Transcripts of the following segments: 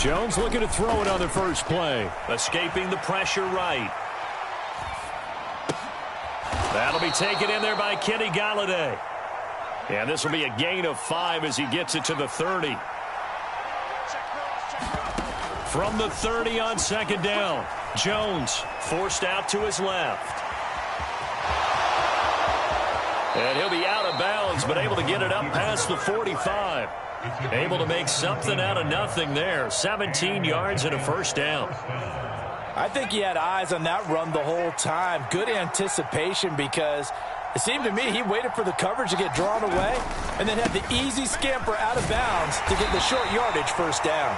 Jones looking to throw it on the first play. Escaping the pressure right. That'll be taken in there by Kenny Galladay. And this will be a gain of 5 as he gets it to the 30. From the 30 on second down, Jones forced out to his left. And he'll be out of bounds, but able to get it up past the 45. Able to make something out of nothing there. 17 yards and a first down. I think he had eyes on that run the whole time. Good anticipation because it seemed to me he waited for the coverage to get drawn away and then had the easy scamper out of bounds to get the short yardage first down.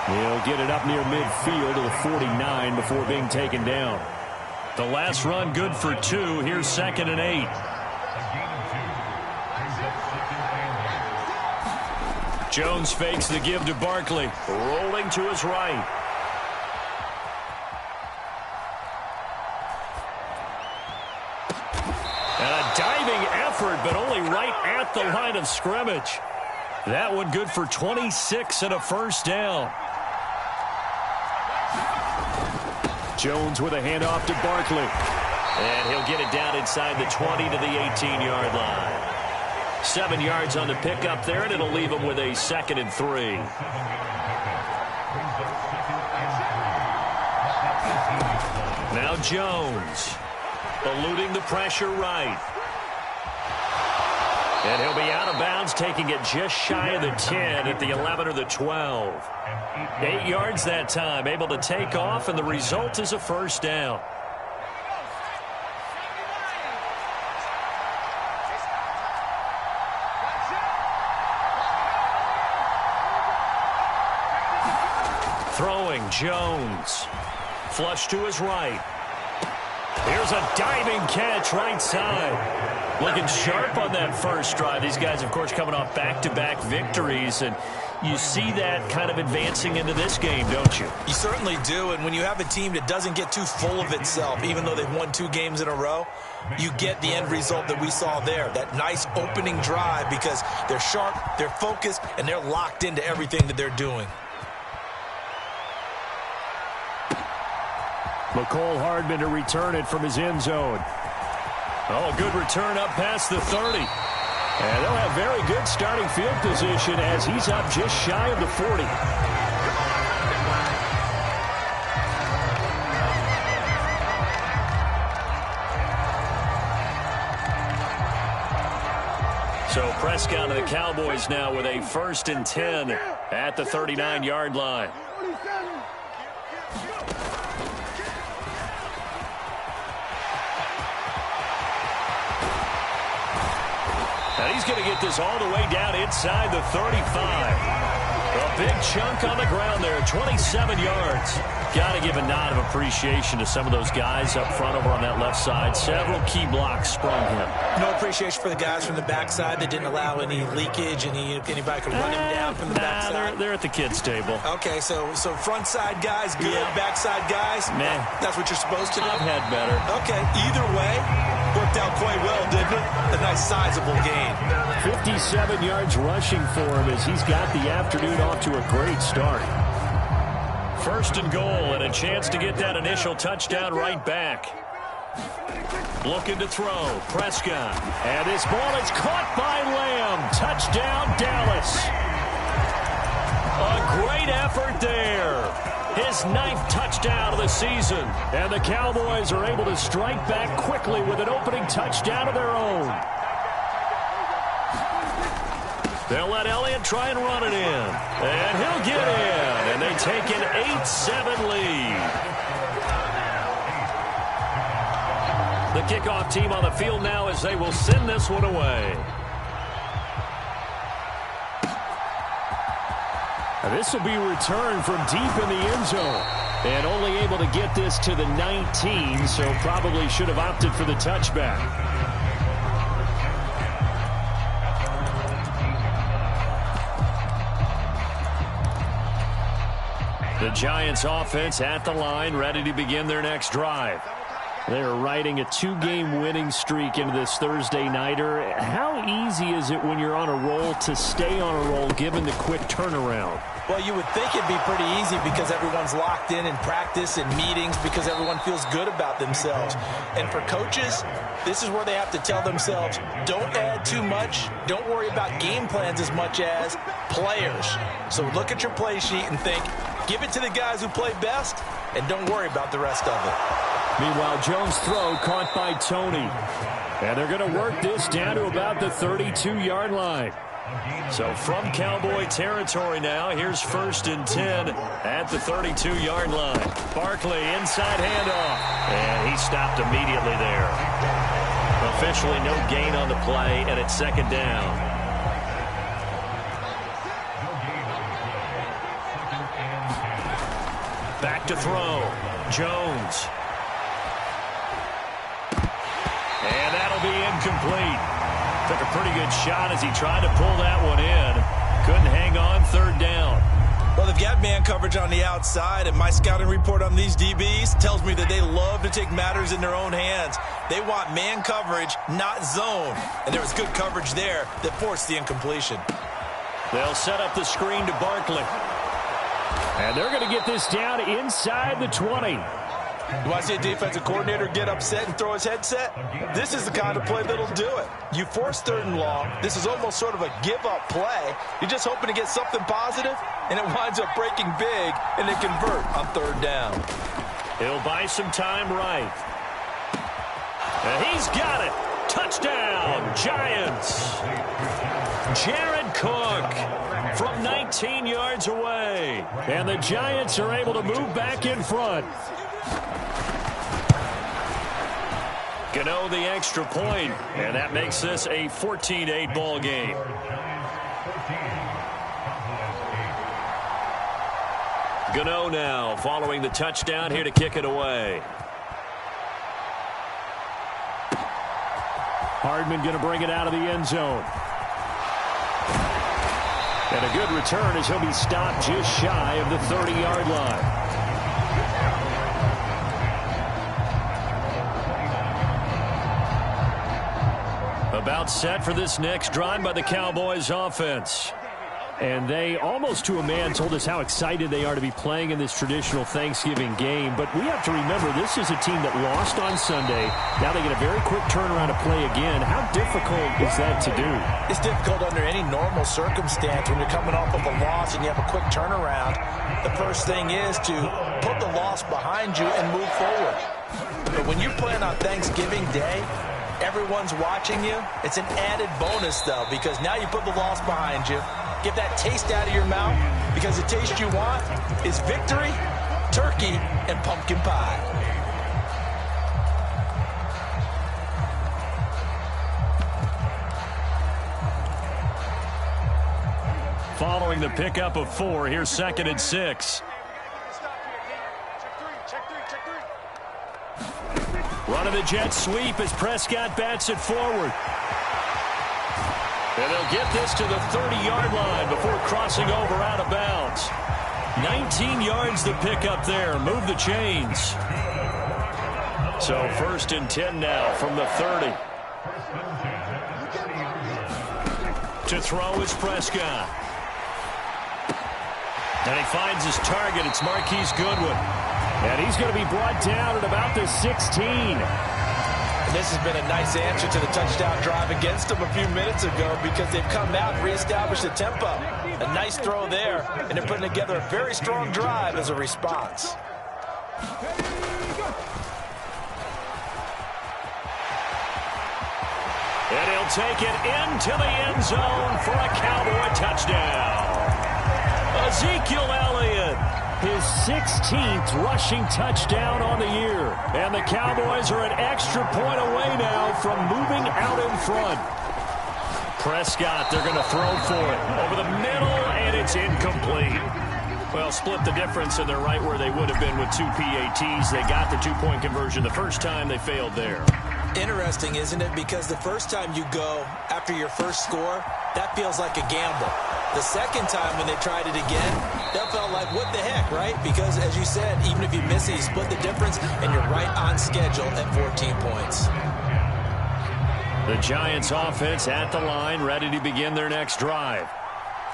He'll get it up near midfield to the 49 before being taken down. The last run good for 2. Here's 2nd and 8. Jones fakes the give to Barkley. Rolling to his right. And a diving effort, but only right at the line of scrimmage. That one good for 26 and a first down. Jones with a handoff to Barkley. And he'll get it down inside the 20 to the 18-yard line. 7 yards on the pickup there, and it'll leave him with a 2nd and 3. Now Jones, eluding the pressure right. And he'll be out of bounds, taking it just shy of the 10 at the 11 or the 12. 8 yards that time, able to take off, and the result is a first down. Throwing, Jones. Flush to his right. Here's a diving catch right side. Looking sharp on that first drive. These guys, of course, coming off back-to-back victories, and you see that kind of advancing into this game, don't you? You certainly do, and when you have a team that doesn't get too full of itself, even though they've won 2 games in a row, you get the end result that we saw there, that nice opening drive, because they're sharp, they're focused, and they're locked into everything that they're doing. McCole Hardman to return it from his end zone. Oh, good return up past the 30. And they'll have very good starting field position as he's up just shy of the 40. So Prescott and the Cowboys now with a 1st and 10 at the 39-yard line. And he's going to get this all the way down inside the 35. A big chunk on the ground there, 27 yards. Got to give a nod of appreciation to some of those guys up front over on that left side. Several key blocks sprung him. No appreciation for the guys from the backside that didn't allow any leakage, anybody could run him down from the backside. They're at the kids' table. Okay, so front side guys, good. Yeah. Backside guys, man, that's what you're supposed to do. I've had better. Okay, either way, worked out quite well, didn't it? A nice sizable gain. 57 yards rushing for him as he's got the afternoon off to a great start. 1st and goal, and a chance to get that initial touchdown right back. Looking to throw, Prescott. And this ball is caught by Lamb. Touchdown, Dallas. A great effort there. His 9th touchdown of the season. And the Cowboys are able to strike back quickly with an opening touchdown of their own. They'll let Elliott try and run it in. And he'll get in. And they take an 8-7 lead. The kickoff team on the field now as they will send this one away. And this will be returned from deep in the end zone. And only able to get this to the 19, so probably should have opted for the touchback. The Giants offense at the line, ready to begin their next drive. They're riding a 2-game winning streak into this Thursday nighter. How easy is it when you're on a roll to stay on a roll given the quick turnaround? Well, you would think it'd be pretty easy because everyone's locked in practice and meetings because everyone feels good about themselves. And for coaches, this is where they have to tell themselves, don't add too much. Don't worry about game plans as much as players. So look at your play sheet and think, give it to the guys who play best, and don't worry about the rest of it. Meanwhile, Jones' throw caught by Tony. And they're going to work this down to about the 32-yard line. So from Cowboy territory now, here's 1st and 10 at the 32-yard line. Barkley, inside handoff. And he stopped immediately there. Officially no gain on the play, and it's 2nd down. Back to throw. Jones. And that'll be incomplete. Took a pretty good shot as he tried to pull that one in. Couldn't hang on, 3rd down. Well, they've got man coverage on the outside, and my scouting report on these DBs tells me that they love to take matters in their own hands. They want man coverage, not zone. And there was good coverage there that forced the incompletion. They'll set up the screen to Barkley. And they're going to get this down inside the 20. Do I see a defensive coordinator get upset and throw his headset? This is the kind of play that'll do it. You force 3rd and long. This is almost sort of a give-up play. You're just hoping to get something positive, and it winds up breaking big, and they convert on 3rd down. He'll buy some time right. And he's got it. Touchdown, Giants. Jared Cook from 19 yards away. And the Giants are able to move back in front. Gano the extra point, and that makes this a 14-8 ball game. Gano now following the touchdown here to kick it away. Hardman going to bring it out of the end zone. And a good return as he'll be stopped just shy of the 30-yard line. About set for this next drive by the Cowboys offense. And they, almost to a man, told us how excited they are to be playing in this traditional Thanksgiving game. But we have to remember, this is a team that lost on Sunday. Now they get a very quick turnaround to play again. How difficult is that to do? It's difficult under any normal circumstance when you're coming off of a loss and you have a quick turnaround. The first thing is to put the loss behind you and move forward. But when you're playing on Thanksgiving Day, everyone's watching you. It's an added bonus, though, because now you put the loss behind you. Get that taste out of your mouth, because the taste you want is victory, turkey, and pumpkin pie. Following the pickup of 4, here's 2nd and 6. Running the jet sweep as Prescott bats it forward. And they'll get this to the 30-yard line before crossing over out of bounds. 19 yards to pick up there. Move the chains. So 1st and 10 now from the 30. To throw is Prescott. And he finds his target. It's Marquise Goodwin. And he's going to be brought down at about the 16. And this has been a nice answer to the touchdown drive against them a few minutes ago, because they've come out and reestablished the tempo. A nice throw there, and they're putting together a very strong drive as a response. And he'll take it into the end zone for a Cowboy touchdown. Ezekiel Elliott. His 16th rushing touchdown on the year. And the Cowboys are an extra point away now from moving out in front. Prescott, they're going to throw for it. Over the middle, and it's incomplete. Well, split the difference, and they're right where they would have been with 2 PATs. They got the 2-point conversion the first time. They failed there. Interesting, isn't it? Because the first time you go after your first score, that feels like a gamble. The second time when they tried it again, that felt like, what the heck? right? Because, as you said, even if you miss it, you split the difference, and you're right on schedule at 14 points. The Giants offense at the line, ready to begin their next drive.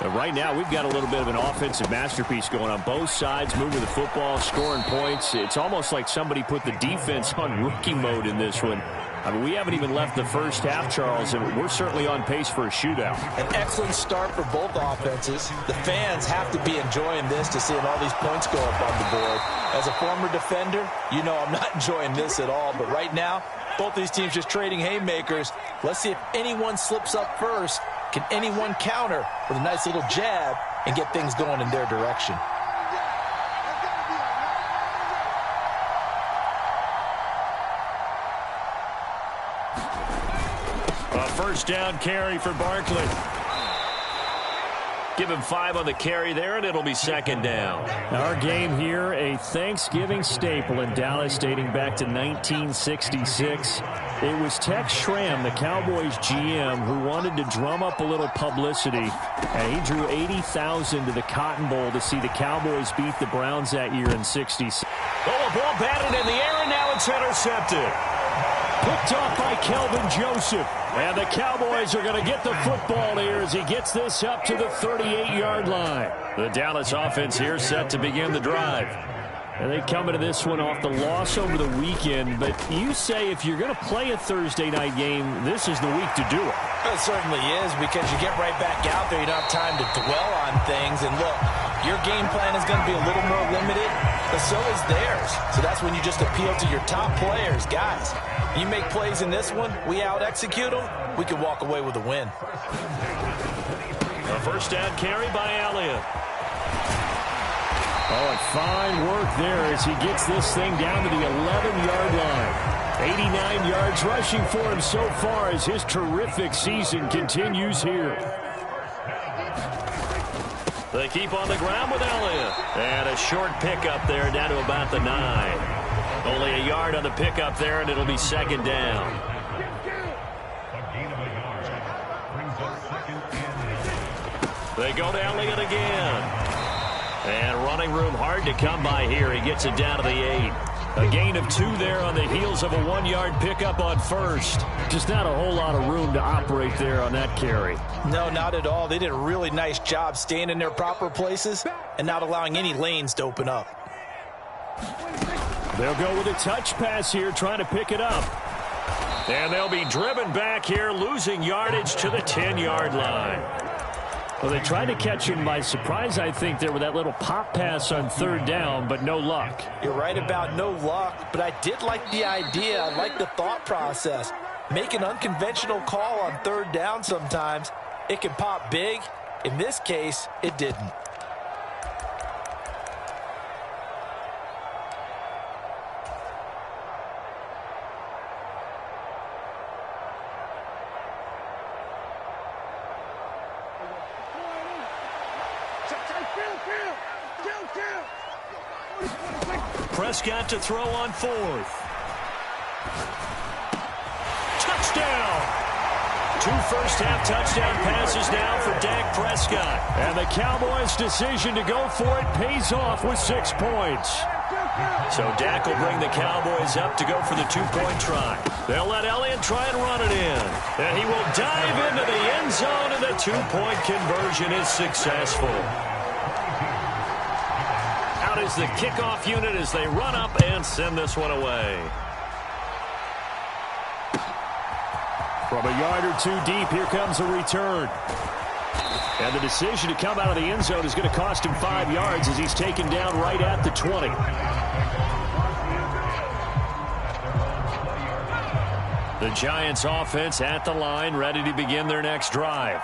But right now, we've got a little bit of an offensive masterpiece going on both sides, moving the football, scoring points. It's almost like somebody put the defense on rookie mode in this one. I mean, we haven't even left the first half, Charles, and we're certainly on pace for a shootout. An excellent start for both offenses. The fans have to be enjoying this to seeing all these points go up on the board. As a former defender, you know I'm not enjoying this at all. But right now, both these teams just trading haymakers. Let's see if anyone slips up first. Can anyone counter with a nice little jab and get things going in their direction? A first down carry for Barkley. Give him 5 on the carry there, and it'll be second down. Our game here, a Thanksgiving staple in Dallas dating back to 1966. It was Tex Schramm, the Cowboys GM, who wanted to drum up a little publicity, and he drew 80,000 to the Cotton Bowl to see the Cowboys beat the Browns that year in '66. Oh, a ball batted in the air, and now it's intercepted. Picked off by Kelvin Joseph. And the Cowboys are going to get the football here as he gets this up to the 38-yard line. The Dallas offense here set to begin the drive. And they come into this one off the loss over the weekend. But you say if you're going to play a Thursday night game, this is the week to do it. It certainly is, because you get right back out there. You don't have time to dwell on things. And look, your game plan is going to be a little more limited, but so is theirs. So that's when you just appeal to your top players. Guys, you make plays in this one, we out-execute them, we can walk away with a win. A first down carry by Elliott. Oh, and fine work there as he gets this thing down to the 11-yard line. 89 yards rushing for him so far as his terrific season continues here. They keep on the ground with Elliott. And a short pickup there down to about the 9. Only a yard on the pickup there, and it'll be second down. They go to Elliott again. And running room hard to come by here. He gets it down to the 8. A gain of 2 there on the heels of a 1-yard pickup on first. Just not a whole lot of room to operate there on that carry. No, not at all. They did a really nice job staying in their proper places and not allowing any lanes to open up. They'll go with a touch pass here, trying to pick it up. And they'll be driven back here, losing yardage to the 10-yard line. Well, they tried to catch him by surprise, I think, there with that little pop pass on third down, but no luck. You're right about no luck, but I did like the idea. I like the thought process. Make an unconventional call on third down sometimes. It can pop big. In this case, it didn't. Prescott to throw on 4th. Touchdown! 2 first-half touchdown passes now for Dak Prescott. And the Cowboys' decision to go for it pays off with 6 points. So Dak will bring the Cowboys up to go for the 2-point try. They'll let Elliott try and run it in. And he will dive into the end zone, and the 2-point conversion is successful. Out is the kickoff unit as they run up and send this one away. From a yard or 2 deep, here comes a return. And the decision to come out of the end zone is going to cost him 5 yards as he's taken down right at the 20. The Giants offense at the line, ready to begin their next drive.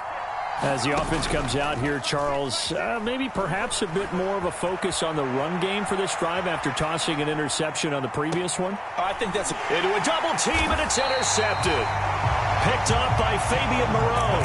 As the offense comes out here, Charles, maybe perhaps a bit more of a focus on the run game for this drive after tossing an interception on the previous one? I think that's into a double team, and it's intercepted. Picked up by Fabian Moreau.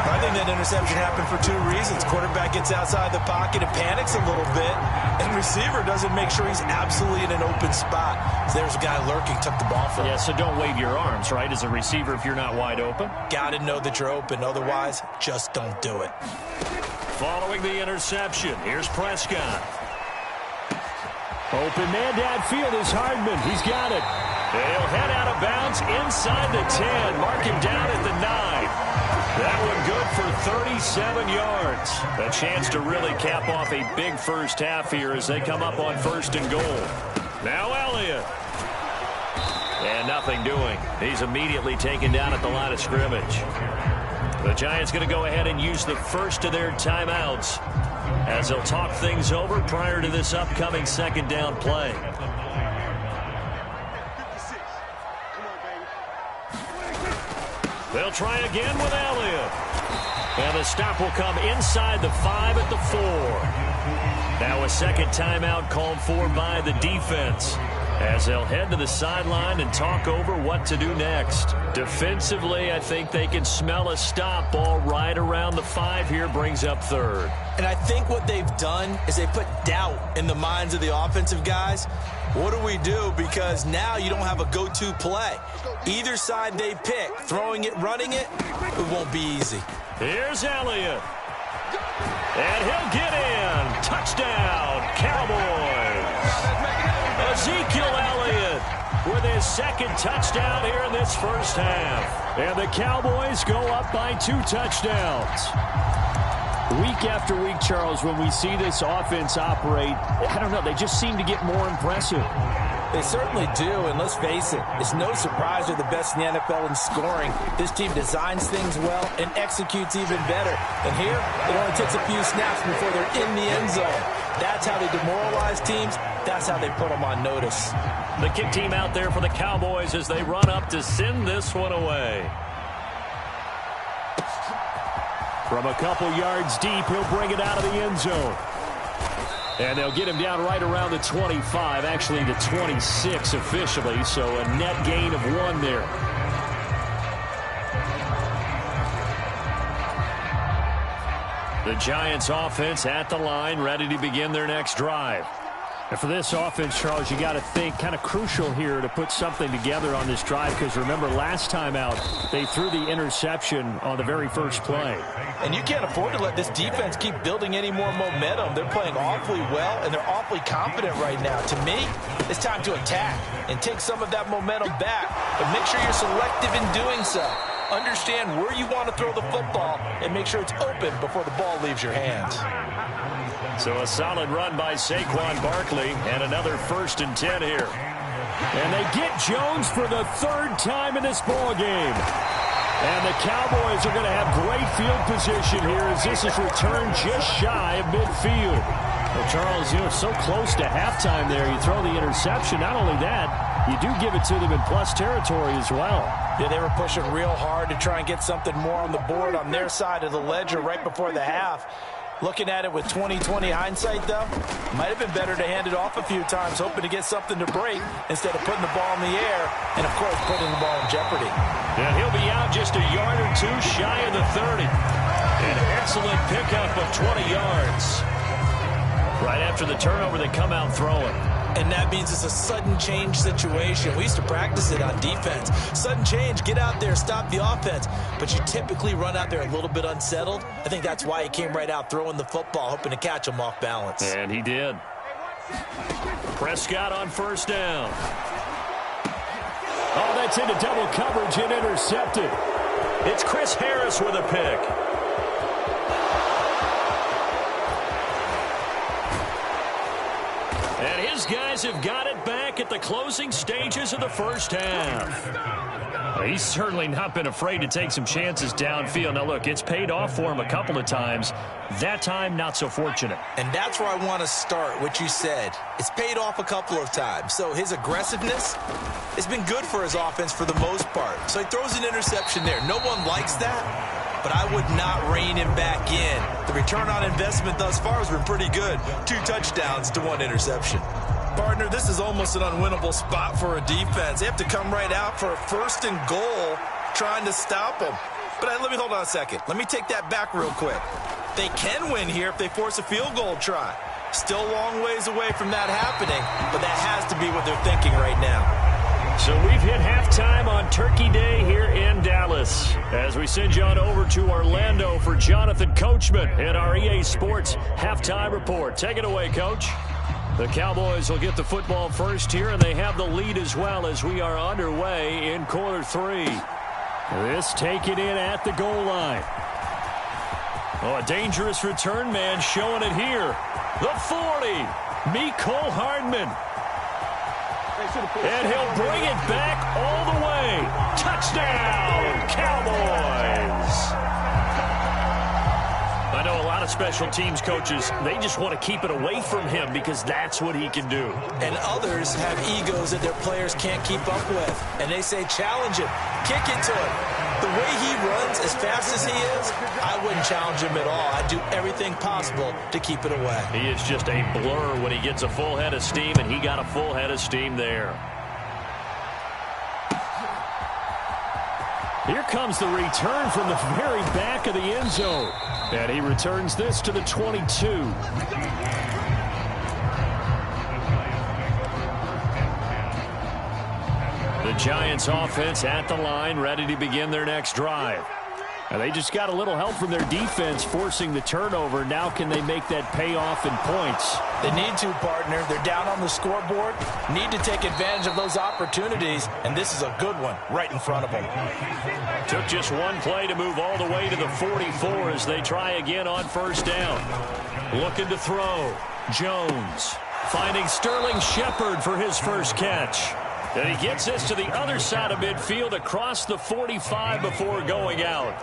I think that interception happened for 2 reasons. Quarterback gets outside the pocket and panics a little bit, and receiver doesn't make sure he's absolutely in an open spot. So there's a guy lurking, took the ball from him. Yeah, so don't wave your arms, right, as a receiver if you're not wide open. Got to know that you're open. Otherwise, just don't do it. Following the interception, here's Prescott. Open man downfield is Hardman. He's got it. He'll head out of bounds inside the 10. Mark him down at the 9. That one good for 37 yards. A chance to really cap off a big first half here as they come up on 1st and goal. Now Elliott. And nothing doing. He's immediately taken down at the line of scrimmage. The Giants going to go ahead and use the first of their timeouts as they'll talk things over prior to this upcoming 2nd down play. They'll try again with Elliott. And the stop will come inside the 5 at the 4. Now a 2nd timeout called for by the defense as they'll head to the sideline and talk over what to do next. Defensively, I think they can smell a stop ball right around the 5 here, brings up 3rd. And I think what they've done is they put doubt in the minds of the offensive guys. What do we do? Because now you don't have a go-to play. Either side they pick, throwing it, running it, it won't be easy. Here's Elliott. And he'll get in. Touchdown, Cowboys. Ezekiel Elliott with his 2nd touchdown here in this first half. And the Cowboys go up by 2 touchdowns. Week after week, Charles, when we see this offense operate, I don't know, they just seem to get more impressive. They certainly do, and let's face it, it's no surprise they're the best in the NFL in scoring. This team designs things well and executes even better. And here, it only takes a few snaps before they're in the end zone. That's how they demoralize teams. That's how they put them on notice. The kick team out there for the Cowboys as they run up to send this one away. From a couple yards deep, he'll bring it out of the end zone. And they'll get him down right around the 25, actually the 26 officially, so a net gain of 1 there. The Giants offense at the line, ready to begin their next drive. And for this offense, Charles, you got to think kind of crucial here to put something together on this drive, because remember last time out they threw the interception on the very first play. And you can't afford to let this defense keep building any more momentum. They're playing awfully well, and they're awfully confident right now. To me, it's time to attack and take some of that momentum back, but make sure you're selective in doing so. Understand where you want to throw the football and make sure it's open before the ball leaves your hands. So a solid run by Saquon Barkley and another 1st and 10 here. And they get Jones for the 3rd time in this ball game. And the Cowboys are going to have great field position here as this is returned just shy of midfield. Well, Charles, so close to halftime there. You throw the interception. Not only that, you do give it to them in plus territory as well. Yeah, they were pushing real hard to try and get something more on the board on their side of the ledger right before the half. Looking at it with 20/20 hindsight, though, might have been better to hand it off a few times, hoping to get something to break instead of putting the ball in the air and, of course, putting the ball in jeopardy. And he'll be out just a yard or 2 shy of the 30. An excellent pickup of 20 yards. Right after the turnover, they come out throwing. And that means it's a sudden change situation. We used to practice it on defense. Sudden change, get out there, stop the offense. But you typically run out there a little bit unsettled. I think that's why he came right out throwing the football, hoping to catch him off balance. And he did. Prescott on 1st down. Oh, that's into double coverage and intercepted. It's Chris Harris with a pick. And his guys have got it back at the closing stages of the first half. He's certainly not been afraid to take some chances downfield. Now, look, it's paid off for him a couple of times. That time, not so fortunate. And that's where I want to start, what you said. It's paid off a couple of times. So his aggressiveness has been good for his offense for the most part. So he throws an interception there. No one likes that, but I would not rein him back in. The return on investment thus far has been pretty good. 2 touchdowns to 1 interception. Partner, this is almost an unwinnable spot for a defense. They have to come right out for a 1st and goal trying to stop them. But let me hold on a second. Let me take that back real quick. They can win here if they force a field goal try. Still a long ways away from that happening, but that has to be what they're thinking right now. So we've hit halftime on Turkey Day here in Dallas. As we send you on over to Orlando for Jonathan Coachman at our EA Sports Halftime Report. Take it away, Coach. The Cowboys will get the football first here, and they have the lead as well as we are underway in quarter 3. This taken in at the goal line. Oh, a dangerous return man showing it here. The 40, Mecole Hardman. And he'll bring it back all the way. Touchdown, Cowboys. I know a lot of special teams coaches, they just want to keep it away from him because that's what he can do. And others have egos that their players can't keep up with. And they say, challenge him, kick it to him. The way he runs as fast as he is, I wouldn't challenge him at all. I'd do everything possible to keep it away. He is just a blur when he gets a full head of steam, and he got a full head of steam there. Here comes the return from the very back of the end zone. And he returns this to the 22. The Giants offense at the line, ready to begin their next drive. And they just got a little help from their defense forcing the turnover. Now can they make that pay off in points? They need to, partner. They're down on the scoreboard. Need to take advantage of those opportunities. And this is a good one right in front of them. Took just one play to move all the way to the 44 as they try again on first down. Looking to throw. Jones finding Sterling Shepard for his first catch. And he gets this to the other side of midfield across the 45 before going out.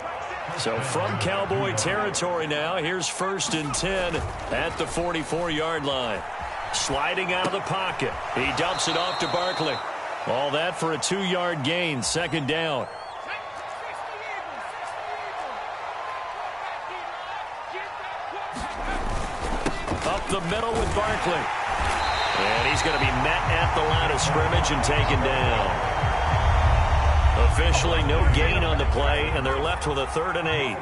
So from Cowboy territory now, here's 1st and 10 at the 44-yard line. Sliding out of the pocket. He dumps it off to Barkley. All that for a 2-yard gain, 2nd down. Up the middle with Barkley. And he's going to be met at the line of scrimmage and taken down. Officially no gain on the play, and they're left with a 3rd and 8.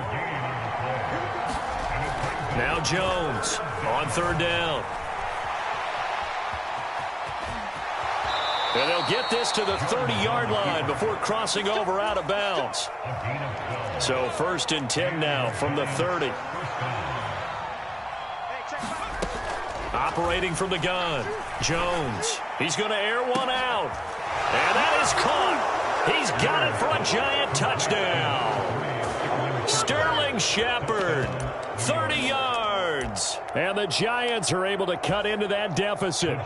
Now Jones on 3rd down. And they'll get this to the 30-yard line before crossing over out of bounds. So 1st and 10 now from the 30. Operating from the gun, Jones. He's going to air one out. And that is caught. He's got it for a Giant touchdown. Sterling Shepard, 30 yards. And the Giants are able to cut into that deficit.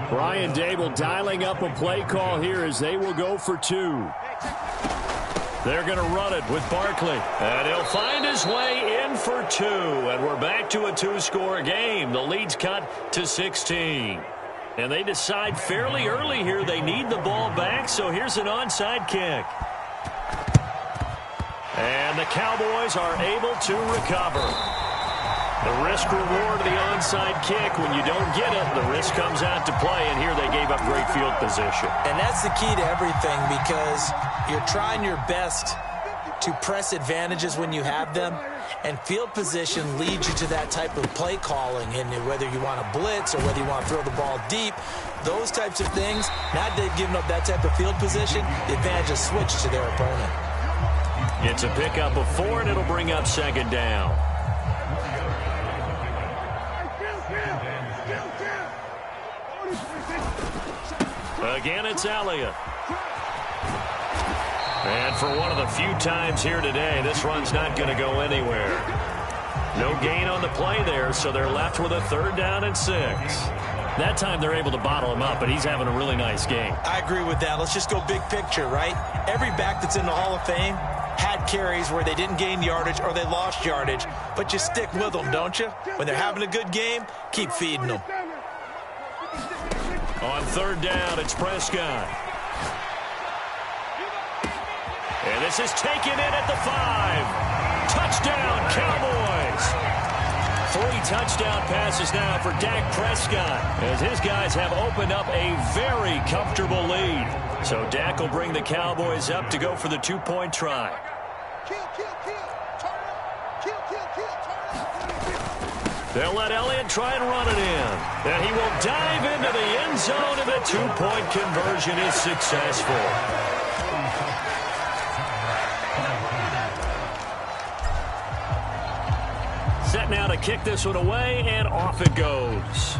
Brian Dable dialing up a play call here as they will go for 2. They're going to run it with Barkley. And he'll find his way in for 2. And we're back to a 2-score game. The lead's cut to 16. And they decide fairly early here they need the ball back, so here's an onside kick. And the Cowboys are able to recover. The risk-reward of the onside kick, when you don't get it, the risk comes out to play, and here they gave up great field position. And that's the key to everything, because you're trying your best to press advantages when you have them, and field position leads you to that type of play calling. And whether you want to blitz or whether you want to throw the ball deep, those types of things, now they've given up that type of field position, the advantage is switched to their opponent. It's a pickup of 4, and it'll bring up 2nd down. Again, it's Elliott. And for one of the few times here today, this run's not going to go anywhere. No gain on the play there, so they're left with a 3rd down and 6. That time they're able to bottle him up, but he's having a really nice game. I agree with that. Let's just go big picture, right? Every back that's in the Hall of Fame had carries where they didn't gain yardage or they lost yardage, but you stick with them, don't you? When they're having a good game, keep feeding them. On 3rd down, it's Prescott. And this is taken in at the 5. Touchdown, Cowboys. 3 touchdown passes now for Dak Prescott, as his guys have opened up a very comfortable lead. So Dak will bring the Cowboys up to go for the 2-point try. They'll let Elliott try and run it in. And he will dive into the end zone, and the 2-point conversion is successful. Set now to kick this one away, and off it goes.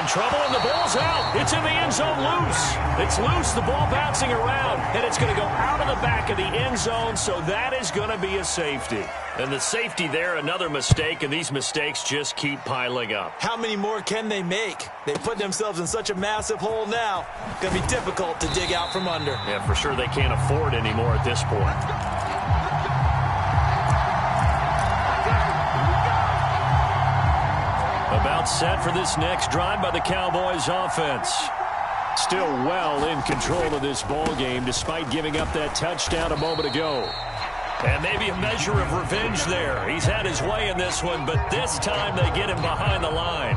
trouble, and the ball's out. It's in the end zone loose. It's loose, the ball bouncing around, and it's going to go out of the back of the end zone, so that is going to be a safety. And the safety there, another mistake, and these mistakes just keep piling up. How many more can they make? They put themselves in such a massive hole now. Going to be difficult to dig out from under. Yeah, for sure they can't afford anymore at this point. About set for this next drive by the Cowboys offense. Still well in control of this ball game despite giving up that touchdown a moment ago. And maybe a measure of revenge there. He's had his way in this one, but this time they get him behind the line.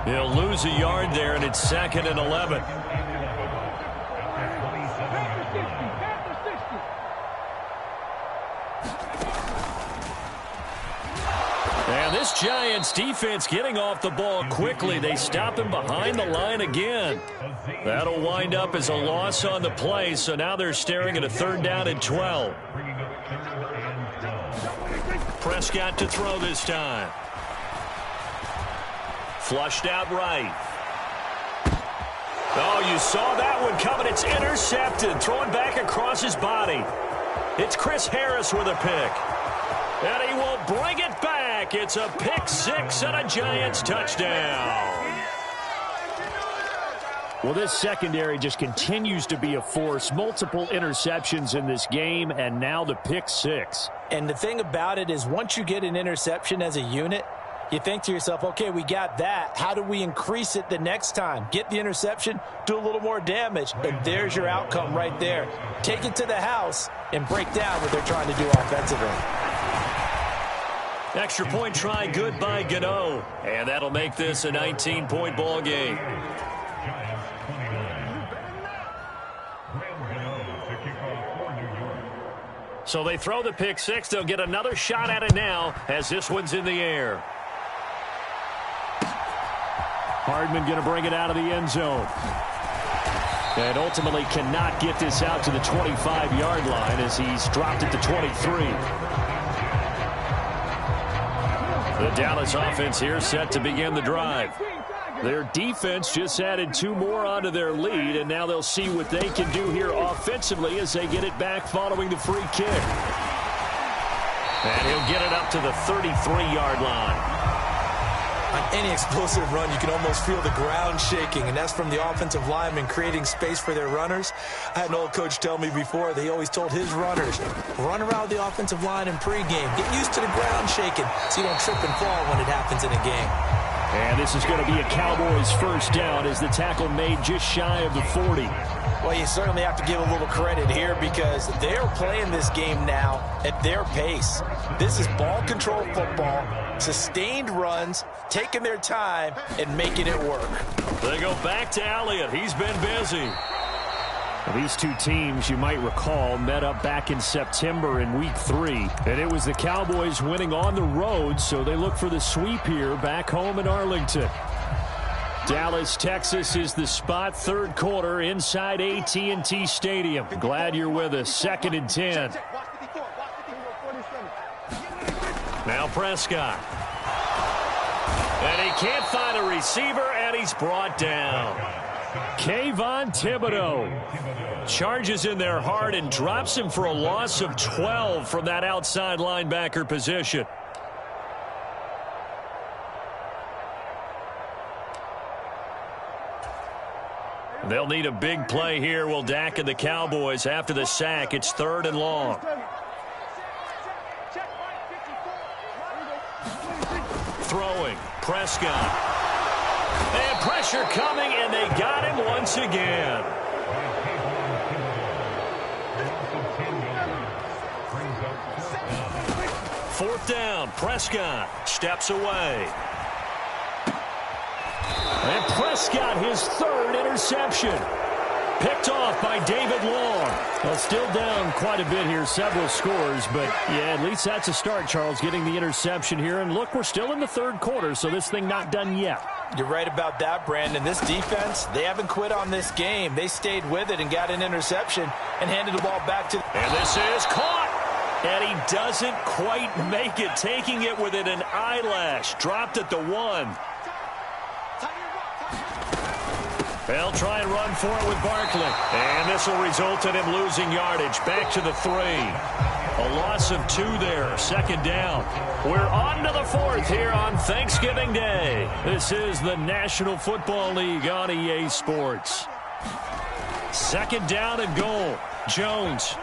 He'll lose a yard there, and it's 2nd and 11. And this Giants defense getting off the ball quickly. They stop him behind the line again. That'll wind up as a loss on the play, so now they're staring at a 3rd down and 12. Prescott to throw this time. Flushed out right. Oh, you saw that one coming. It's intercepted. Thrown back across his body. It's Chris Harris with a pick. And he will bring it back. It's a pick 6 and a Giants touchdown. Well, this secondary just continues to be a force. Multiple interceptions in this game, and now the pick 6. And the thing about it is once you get an interception as a unit, you think to yourself, okay, we got that. How do we increase it the next time? Get the interception, do a little more damage, and there's your outcome right there. Take it to the house and break down what they're trying to do offensively. Extra point try good by Gano. And that'll make this a 19-point ball game. So they throw the pick 6. They'll get another shot at it now as this one's in the air. Hardman going to bring it out of the end zone. And ultimately cannot get this out to the 25-yard line as he's dropped it to 23. The Dallas offense here set to begin the drive. Their defense just added 2 more onto their lead, and now they'll see what they can do here offensively as they get it back following the free kick. And he'll get it up to the 33-yard line. On any explosive run, you can almost feel the ground shaking, and that's from the offensive linemen creating space for their runners. I had an old coach tell me before, they always told his runners, run around the offensive line in pregame. Get used to the ground shaking so you don't trip and fall when it happens in a game. And this is going to be a Cowboys first down as the tackle made just shy of the 40. Well, you certainly have to give a little credit here because they're playing this game now at their pace. This is ball control football, sustained runs, taking their time, and making it work. They go back to Elliott. He's been busy. These two teams, you might recall, met up back in September in Week 3. And it was the Cowboys winning on the road, so they look for the sweep here back home in Arlington. Dallas, Texas is the spot, 3rd quarter inside AT&T Stadium. Glad you're with us. 2nd and 10. Now Prescott. And he can't find a receiver, and he's brought down. Kayvon Thibodeau charges in there hard and drops him for a loss of 12 from that outside linebacker position. They'll need a big play here. Will Dak and the Cowboys after the sack. It's 3rd and long. Throwing. Prescott. And pressure coming, and they got him once again. Fourth down. Prescott steps away. And Prescott, his 3rd interception. Picked off by David Long. Well, still down quite a bit here, several scores, but yeah, at least that's a start, Charles, getting the interception here. And look, we're still in the 3rd quarter, so this thing not done yet. You're right about that, Brandon. This defense, they haven't quit on this game. They stayed with it and got an interception and handed the ball back to... And this is caught. And he doesn't quite make it, taking it within an eyelash. Dropped at the 1. They'll try and run for it with Barkley. And this will result in him losing yardage. Back to the 3. A loss of 2 there. 2nd down. We're on to the 4th here on Thanksgiving Day. This is the National Football League on EA Sports. 2nd down and goal. Jones.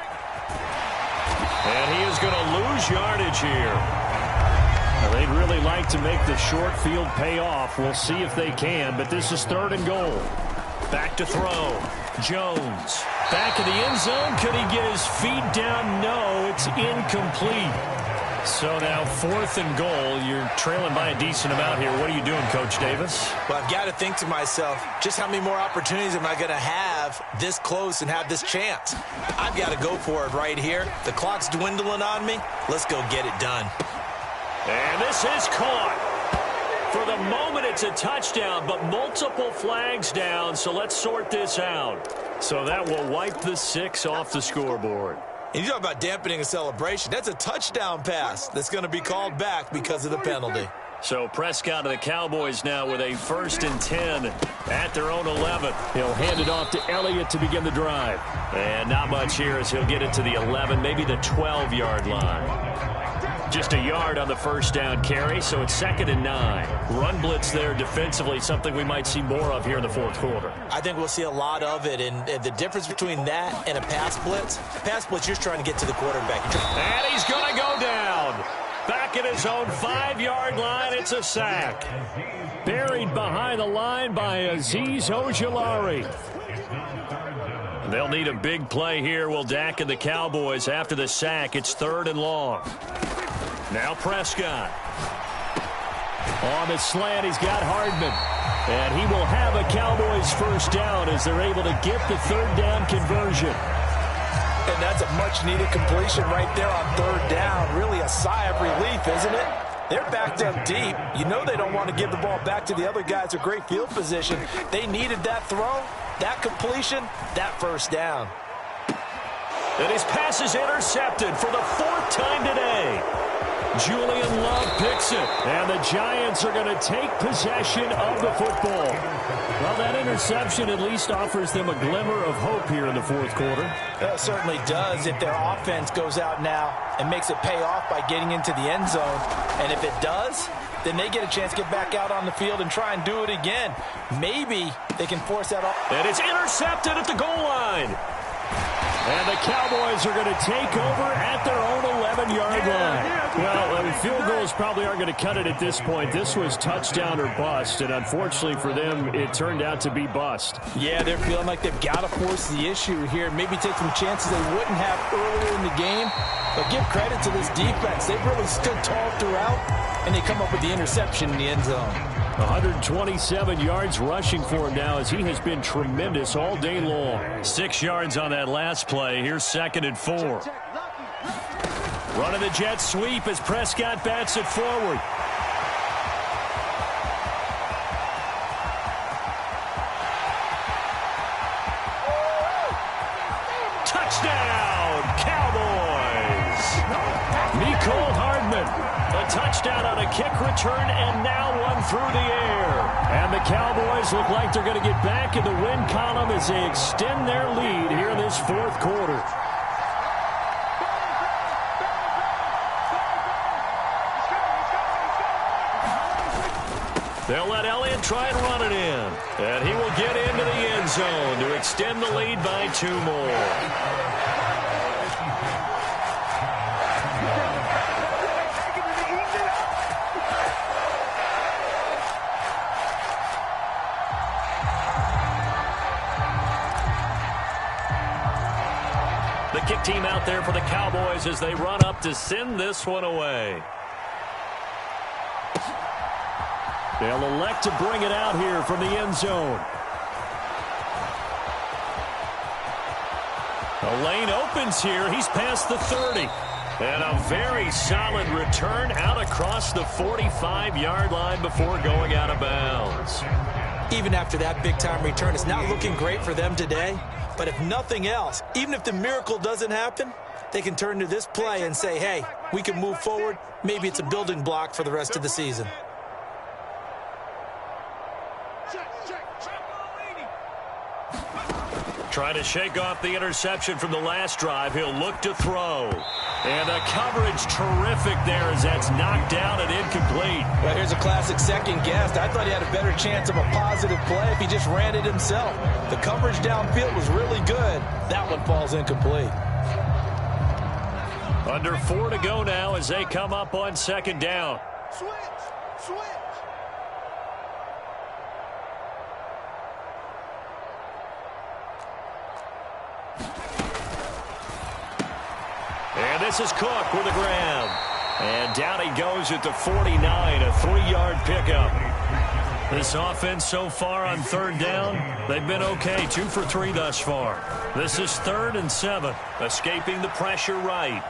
And he is going to lose yardage here. Now, they'd really like to make the short field pay off. We'll see if they can, but this is 3rd and goal. Back to throw. Jones. Back in the end zone. Could he get his feet down? No, it's incomplete. So now 4th and goal. You're trailing by a decent amount here. What are you doing, Coach Davis? Well, I've got to think to myself, just how many more opportunities am I going to have this close and have this chance? I've got to go for it right here. The clock's dwindling on me. Let's go get it done. And this is caught. For the moment, it's a touchdown, but multiple flags down, so let's sort this out. So that will wipe the 6 off the scoreboard. And you talk about dampening a celebration. That's a touchdown pass that's going to be called back because of the penalty. So Prescott of the Cowboys now with a 1st and 10 at their own 11. He'll hand it off to Elliott to begin the drive. And not much here as he'll get it to the 11, maybe the 12-yard line. Just a yard on the 1st down carry, so it's 2nd and 9. Run blitz there defensively, something we might see more of here in the 4th quarter. I think we'll see a lot of it, and the difference between that and a pass blitz, you're trying to get to the quarterback. And he's going to go down. Back at his own 5-yard line, it's a sack. Buried behind the line by Azeez Ojulari. They'll need a big play here, will Dak and the Cowboys after the sack. It's 3rd and long. Now Prescott. On the slant, he's got Hardman. And he will have a Cowboys 1st down as they're able to get the 3rd down conversion. And that's a much-needed completion right there on 3rd down. Really a sigh of relief, isn't it? They're backed up deep. You know they don't want to give the ball back to the other guys. A great field position. They needed that throw, that completion, that 1st down. And his pass is intercepted for the 4th time today. Julian Love picks it, and the Giants are going to take possession of the football. Well, that interception at least offers them a glimmer of hope here in the 4th quarter. It certainly does if their offense goes out now and makes it pay off by getting into the end zone. And if it does, then they get a chance to get back out on the field and try and do it again. Maybe they can force that off. And it's intercepted at the goal line. And the Cowboys are going to take over at their own 11-yard line. Well, field goals probably aren't going to cut it at this point. This was touchdown or bust, and unfortunately for them, it turned out to be bust. Yeah, they're feeling like they've got to force the issue here. Maybe take some chances they wouldn't have earlier in the game. But give credit to this defense. They've really stood tall throughout, and they come up with the interception in the end zone. 127 yards rushing for him now as he has been tremendous all day long. 6 yards on that last play. Here's 2nd and 4. Running the jet sweep as Prescott bats it forward. Touchdown, Cowboys! Nicole Hardman. A touchdown on a kick return, and now one through the air. And the Cowboys look like they're going to get back in the win column as they extend their lead here in this 4th quarter. They'll let Elliott try and run it in. And he will get into the end zone to extend the lead by 2 more. The kick team out there for the Cowboys as they run up to send this one away. They'll elect to bring it out here from the end zone. The lane opens here. He's past the 30. And a very solid return out across the 45-yard line before going out of bounds. Even after that big-time return, it's not looking great for them today. But if nothing else, even if the miracle doesn't happen, they can turn to this play and say, hey, we can move forward. Maybe it's a building block for the rest of the season. Trying to shake off the interception from the last drive. He'll look to throw. And the coverage terrific there as that's knocked down and incomplete. Well, here's a classic second guess. I thought he had a better chance of a positive play if he just ran it himself. The coverage downfield was really good. That one falls incomplete. Under 4 to go now as they come up on second down. Switch. And this is Cook with a grab. And down he goes at the 49, a 3-yard pickup. This offense so far on third down, they've been okay, 2 for 3 thus far. This is 3rd and 7, escaping the pressure right.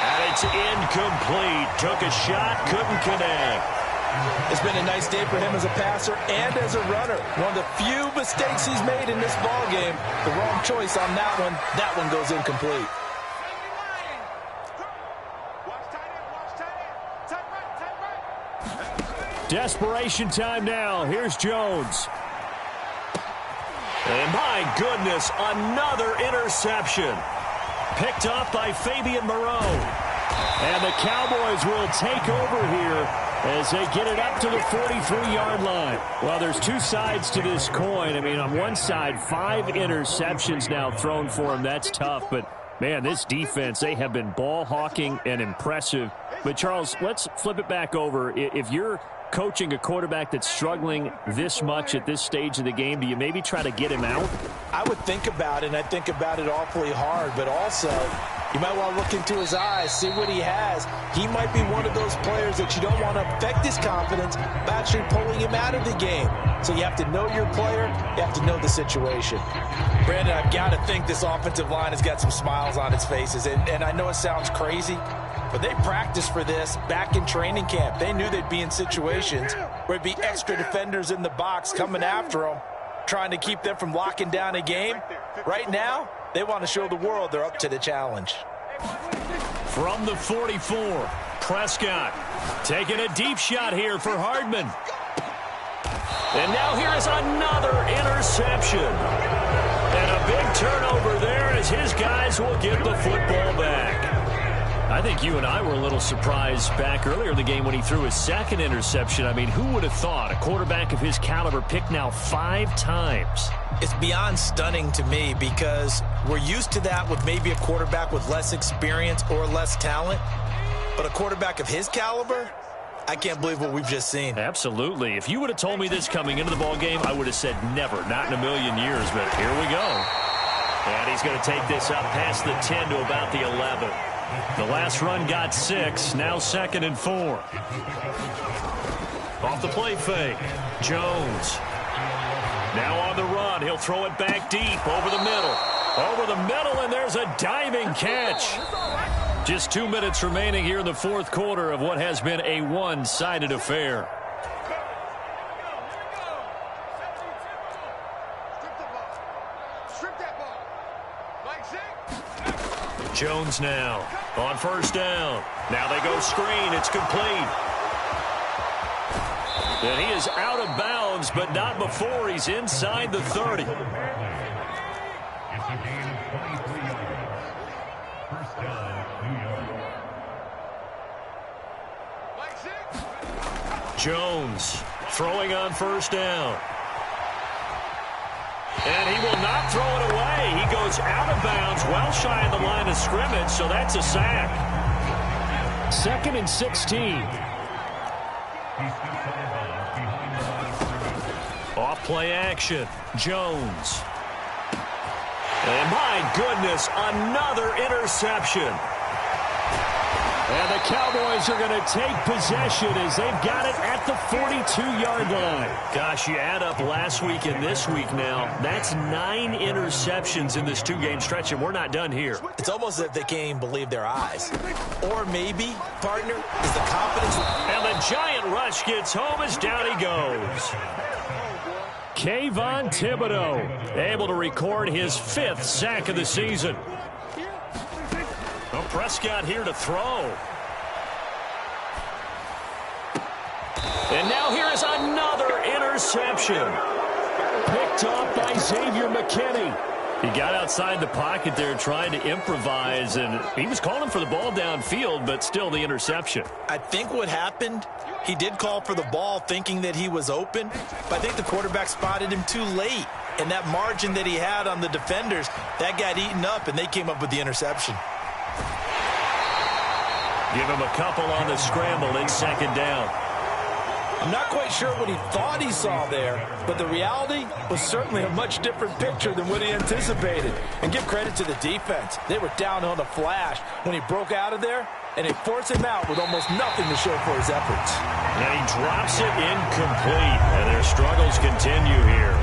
And it's incomplete. Took a shot, couldn't connect. It's been a nice day for him as a passer and as a runner. One of the few mistakes he's made in this ballgame. The wrong choice on that one. That one goes incomplete. Desperation time now. Here's Jones. And my goodness, another interception. Picked off by Fabian Moreau. And the Cowboys will take over here as they get it up to the 43-yard line. Well, there's two sides to this coin. I mean, on one side, 5 interceptions now thrown for him. That's tough. But, man, this defense, they have been ball hawking and impressive. But, Charles, let's flip it back over. If you're coaching a quarterback that's struggling this much at this stage of the game, do you maybe try to get him out? I would think about it, and I think about it awfully hard. But also, you might want to look into his eyes, see what he has. He might be one of those players that you don't want to affect his confidence by actually pulling him out of the game. So you have to know your player. You have to know the situation. Brandon, I've got to think this offensive line has got some smiles on its faces. And I know it sounds crazy, but they practiced for this back in training camp. They knew they'd be in situations where there'd be extra defenders in the box coming after them, trying to keep them from locking down a game. Right now, they want to show the world they're up to the challenge. From the 44, Prescott taking a deep shot here for Hardman. And now here is another interception. And a big turnover there as his guys will get the football back. I think you and I were a little surprised back earlier in the game when he threw his second interception. I mean, who would have thought a quarterback of his caliber picked now 5 times? It's beyond stunning to me because we're used to that with maybe a quarterback with less experience or less talent. But a quarterback of his caliber, I can't believe what we've just seen. Absolutely. If you would have told me this coming into the ballgame, I would have said never, not in a million years. But here we go. And he's going to take this up past the 10 to about the 11. The last run got 6, now 2nd and 4. Off the play fake, Jones. Now on the run, he'll throw it back deep over the middle. Over the middle, and there's a diving catch. Just 2 minutes remaining here in the 4th quarter of what has been a one-sided affair. Jones now on 1st down. Now they go screen. It's complete. And he is out of bounds, but not before he's inside the 30. Jones throwing on 1st down. And he will not throw it away. He goes out of bounds, well shy of the line of scrimmage, so that's a sack. 2nd and 16. Off play action, Jones. And my goodness, another interception. And the Cowboys are going to take possession as they've got it at the 42-yard line. Gosh, you add up last week and this week now, that's 9 interceptions in this 2-game stretch, and we're not done here. It's almost as if they can't even believe their eyes. Or maybe, partner, is the confidence. And the giant rush gets home as down he goes. Kayvon Thibodeau able to record his 5th sack of the season. Well, Prescott here to throw. And now here is another interception. interception. Picked off by Xavier McKinney. He got outside the pocket there trying to improvise, and he was calling for the ball downfield, but still the interception. I think what happened, he did call for the ball thinking that he was open, but I think the quarterback spotted him too late. And that margin that he had on the defenders, that got eaten up, and they came up with the interception. Give him a couple on the scramble. It's second down. I'm not quite sure what he thought he saw there, but the reality was certainly a much different picture than what he anticipated. And give credit to the defense. They were down on the flash when he broke out of there, and they forced him out with almost nothing to show for his efforts. And he drops it incomplete, and their struggles continue here.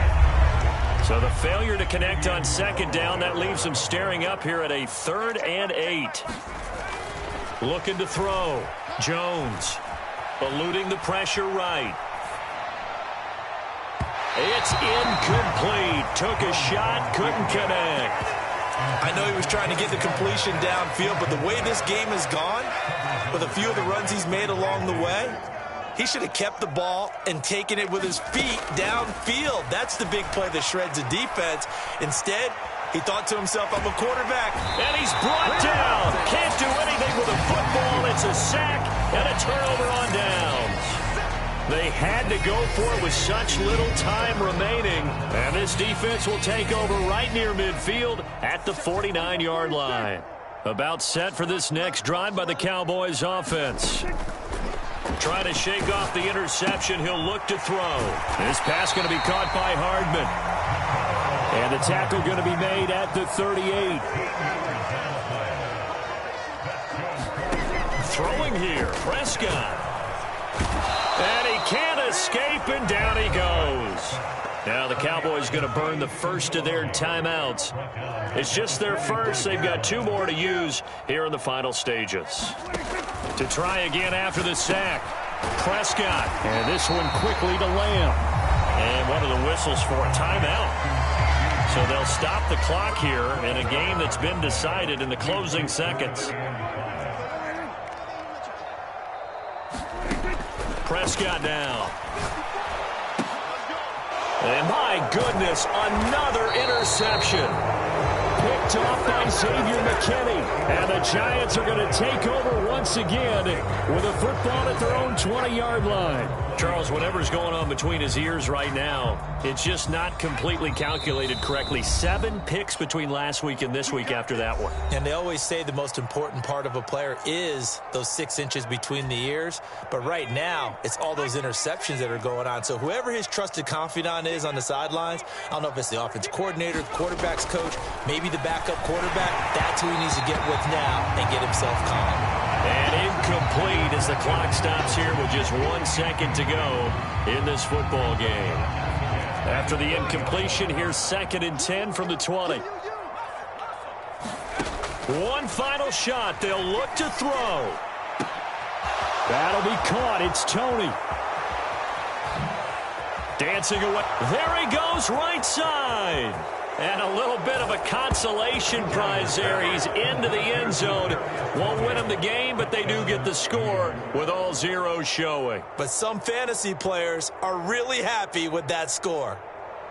So the failure to connect on second down, that leaves them staring up here at a 3rd and 8. Looking to throw. Jones. Eluding the pressure right. It's incomplete. Took a shot, couldn't connect. I know he was trying to get the completion downfield, but the way this game has gone, with a few of the runs he's made along the way, he should have kept the ball and taken it with his feet downfield. That's the big play that shreds a defense. Instead, he thought to himself, I'm a quarterback. And he's brought down. Can't do anything with a football. It's a sack and a turnover on downs. They had to go for it with such little time remaining. And this defense will take over right near midfield at the 49-yard line. About set for this next drive by the Cowboys offense. Trying to shake off the interception. He'll look to throw. This pass going to be caught by Hardman. And the tackle going to be made at the 38. Throwing here, Prescott. And he can't escape, and down he goes. Now the Cowboys going to burn the first of their timeouts. It's just their first. They've got 2 more to use here in the final stages. To try again after the sack. Prescott. And this one quickly to Lamb. And one of the whistles for a timeout. So they'll stop the clock here in a game that's been decided in the closing seconds. Prescott now. And my goodness, another interception. Picked off by Xavier McKinney. And the Giants are going to take over once again with a football at their own 20-yard line. Charles, whatever's going on between his ears right now, it's just not completely calculated correctly. 7 picks between last week and this week after that one. And they always say the most important part of a player is those 6 inches between the ears. But right now, it's all those interceptions that are going on. So whoever his trusted confidant is on the sidelines, I don't know if it's the offensive coordinator, the quarterback's coach, maybe the backup quarterback, that's who he needs to get with now and get himself calm. And incomplete as the clock stops here with just 1 second to go in this football game. After the incompletion, here's 2nd and 10 from the 20. One final shot. They'll look to throw. That'll be caught. It's Tony. Dancing away. There he goes, right side. And a little bit of a consolation prize there. He's into the end zone. Won't win him the game, but they do get the score with all zeros showing. But some fantasy players are really happy with that score.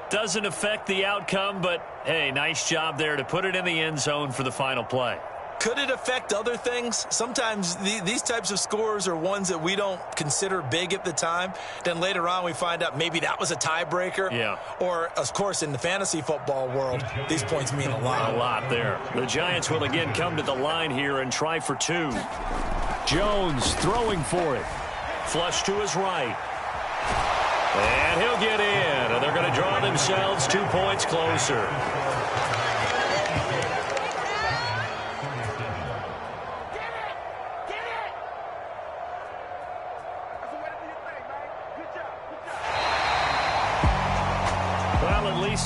Doesn't affect the outcome, but, hey, nice job there to put it in the end zone for the final play. Could it affect other things? Sometimes these types of scores are ones that we don't consider big at the time. Then later on we find out maybe that was a tiebreaker. Yeah. Or, of course, in the fantasy football world, these points mean a lot. A lot there. The Giants will again come to the line here and try for 2. Jones throwing for it. Flush to his right. And he'll get in. And they're going to draw themselves 2 points closer.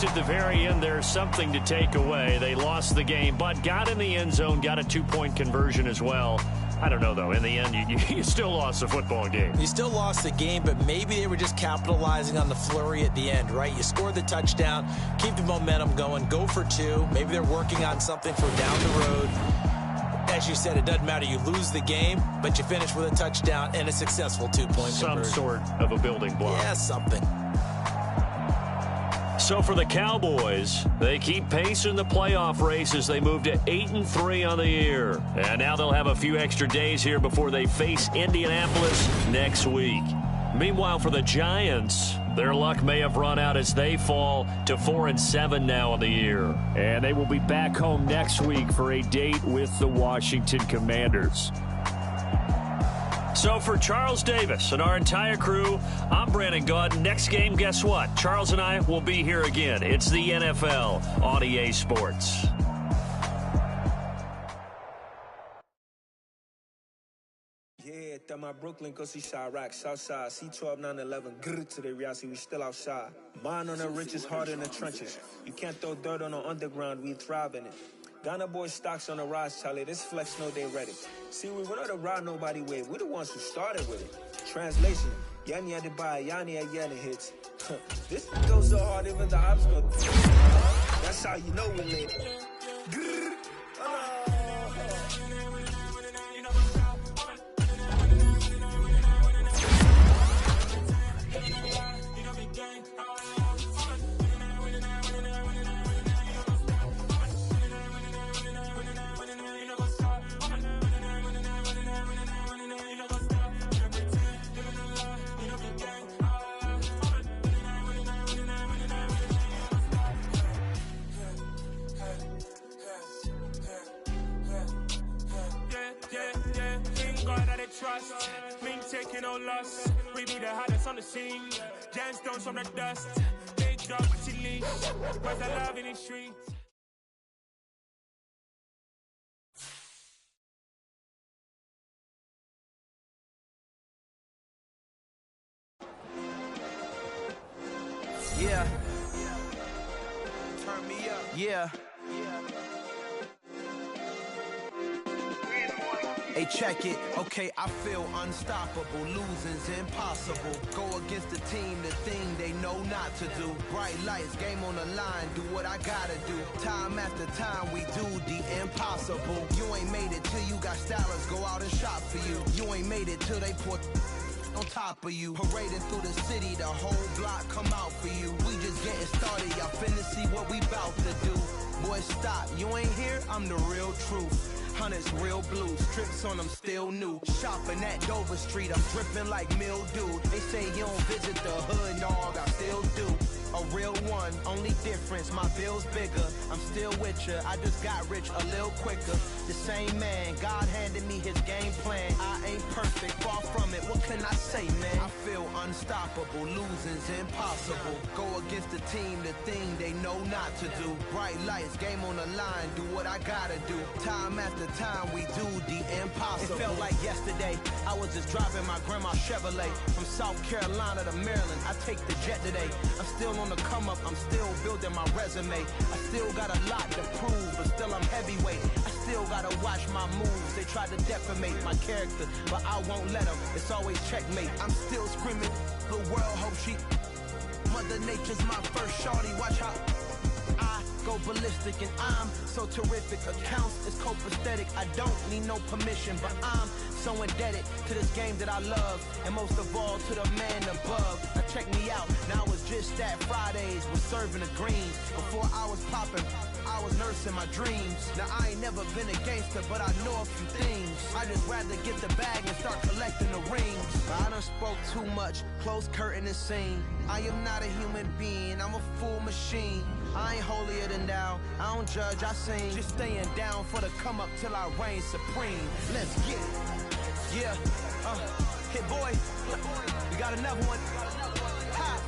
At the very end, there's something to take away. They lost the game, but got in the end zone, got a 2-point conversion as well. I don't know, though. In the end, you still lost the football game. You still lost the game, but maybe they were just capitalizing on the flurry at the end, right? You score the touchdown, keep the momentum going, go for 2. Maybe they're working on something for down the road. As you said, it doesn't matter. You lose the game, but you finish with a touchdown and a successful 2-point conversion. Some sort of a building block. Yeah, something. So for the Cowboys, they keep pace in the playoff race as they move to 8-3 on the year. And now they'll have a few extra days here before they face Indianapolis next week. Meanwhile, for the Giants, their luck may have run out as they fall to 4-7 now on the year. And they will be back home next week for a date with the Washington Commanders. So for Charles Davis and our entire crew, I'm Brandon Gaudin. Next game, guess what? Charles and I will be here again. It's the NFL on EA Sports. Yeah, that my Brooklyn, go see Chirac, Southside, C12, 911, grrr to the reality, we still outside. Mine on the richest, heart in the trenches. You can't throw dirt on the underground, we thrive in it. Ghana boys stocks on the rise, Charlie. This flex know they ready. See, we're not the ride nobody with. We're the ones who started with it. Translation: Yanni had to buy, Yanni had Yanni hits. This goes so hard, even the ops go. That's how you know we lit. Grrr. Trust, me taking no loss. We be the hottest on the scene. Gemstones from the dust. Big dog, but she leash. Where's the love in the streets? Yeah. Turn me up. Yeah. Hey, check it. Okay, I feel unstoppable. Losing's impossible. Go against the team, the thing they know not to do. Bright lights, game on the line, do what I gotta do. Time after time, we do the impossible. You ain't made it till you got stylers, go out and shop for you. You ain't made it till they put on top of you. Parading through the city, the whole block come out for you. We just getting started, y'all finna see what we bout to do. Boy, stop, you ain't here, I'm the real truth. Hunters, real blue, strips on them still new. Shopping at Dover Street, I'm dripping like mildew. They say you don't visit the hood, dog, I still do. A real one, only difference, my bill's bigger. I'm still with ya, I just got rich a little quicker. The same man, God handed me his game plan. I ain't perfect, far from it, what can I say, man? I feel unstoppable, losing's impossible. Go against the team, the thing they know not to do. Bright lights, game on the line, do what I gotta do. Time after time, we do the impossible. It felt like yesterday, I was just driving my grandma's Chevrolet. From South Carolina to Maryland, I take the jet today. I'm still on the come up, I'm still building my resume. I still got a lot to prove, but still I'm heavyweight. I still gotta watch my moves. They try to defamate my character, but I won't let them. It's always checkmate. I'm still screaming, the world hope she. Mother Nature's my first shorty, watch how I go ballistic, and I'm so terrific. Accounts is copacetic. I don't need no permission, but I'm so indebted to this game that I love, and most of all to the man above. Now check me out, now it's just that Fridays was serving the greens. Before I was popping, I was nursing my dreams. Now I ain't never been a gangster, but I know a few things. I just rather get the bag and start collecting the rings. I done spoke too much, close curtain and scene. I am not a human being, I'm a full machine. I ain't holier than thou, I don't judge, I sing. Just staying down for the come up till I reign supreme. Let's get it. Yeah, hit boy, we got another one. Ha.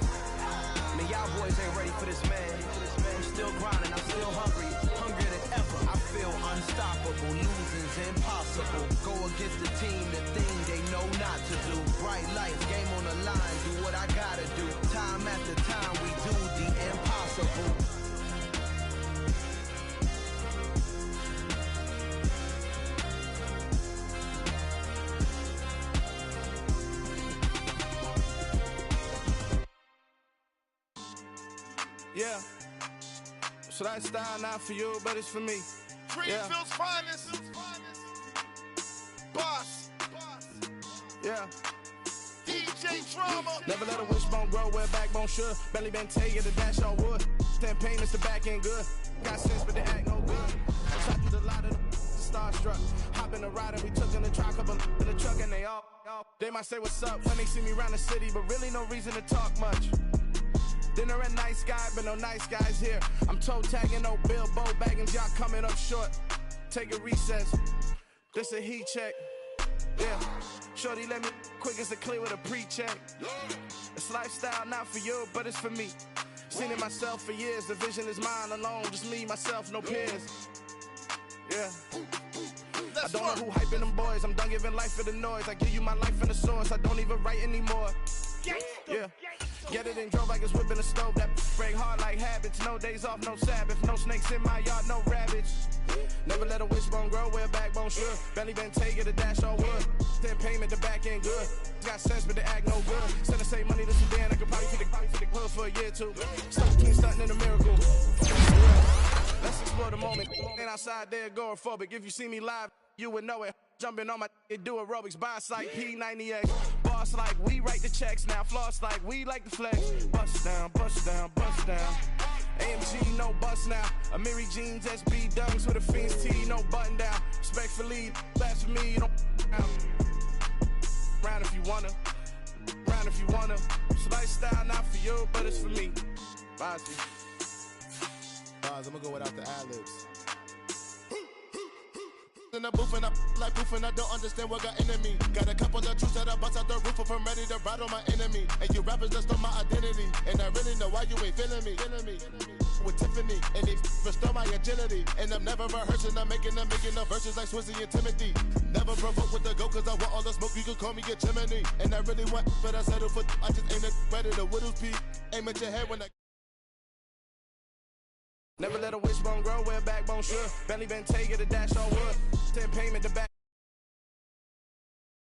Man, y'all boys ain't ready for this, man. I'm still grinding, I'm still hungry, hungrier than ever. I feel unstoppable, losing's impossible. Go against the team, the thing they know not to do. Bright lights, game on the line, do what I gotta do. Time after time, we do the impossible. Yeah. So that style not for you, but it's for me. Greenfield's finest. Boss. Yeah. DJ DJ Drama. Never let a wishbone grow where a backbone should. Belly been taking the dash all wood. 10 payments, the back end good. Got sense, but they act no good. Shot through the lot of the starstruck. Hop in the ride and we took in the truck, couple in the truck, and they might say what's up when they see me around the city, but really no reason to talk much. Dinner at Nice Guy, but no nice guys here. I'm toe tagging, no Bilbo baggins, y'all coming up short. Take a recess. This a heat check. Yeah. Shorty let me quick as a clear with a pre-check. It's lifestyle, not for you, but it's for me. Seen it myself for years. The vision is mine alone. Just me, myself, no peers. Yeah. I don't know who hyping them boys. I'm done giving life for the noise. I give you my life in the source. I don't even write anymore. Yeah. Get it and drove like it's whipping a stove. That break hard like habits. No days off, no Sabbath. No snakes in my yard, no rabbits. Never let a wishbone grow where a backbone should. Belly been taking the dash all wood. 10 payment, the back end good. Got sense, but they act no good. Send the same money to Sudan. I could probably feed the hood for a year or two. Stuck between stunting and a miracle. Let's explore the moment. Ain't outside there agoraphobic. If you see me live, you would know it. Jumping on my do aerobics, boss like P90X. Boss like we write the checks now. Floss like we like the flex. Bust down, bust down, bust down. AMG, no bust now. Amiri jeans, SB dunks with a Fiends T, no button down. Respectfully, that's for me, you don't round if you wanna. Round if you wanna. It's lifestyle, not for you, but it's for me. Bozzy. I'm gonna go without the ad-libs. In the booth and I like poof and I don't understand what got into me. Got a couple of truths that I bust out the roof if I'm ready to ride on my enemy. And you rappers just stole my identity, and I really know why you ain't feeling me. With Tiffany, and they restore my agility. And I'm never rehearsing, I'm making no verses like Swizzy and Timothy. Never provoke with the go, cause I want all the smoke, you can call me a chimney. And I really want, but I settle for, I just aim it better the Whittles P. Aim at your head when I never let a wishbone grow where a backbone should. Belly been taking the dash all wood. 10 payment, the back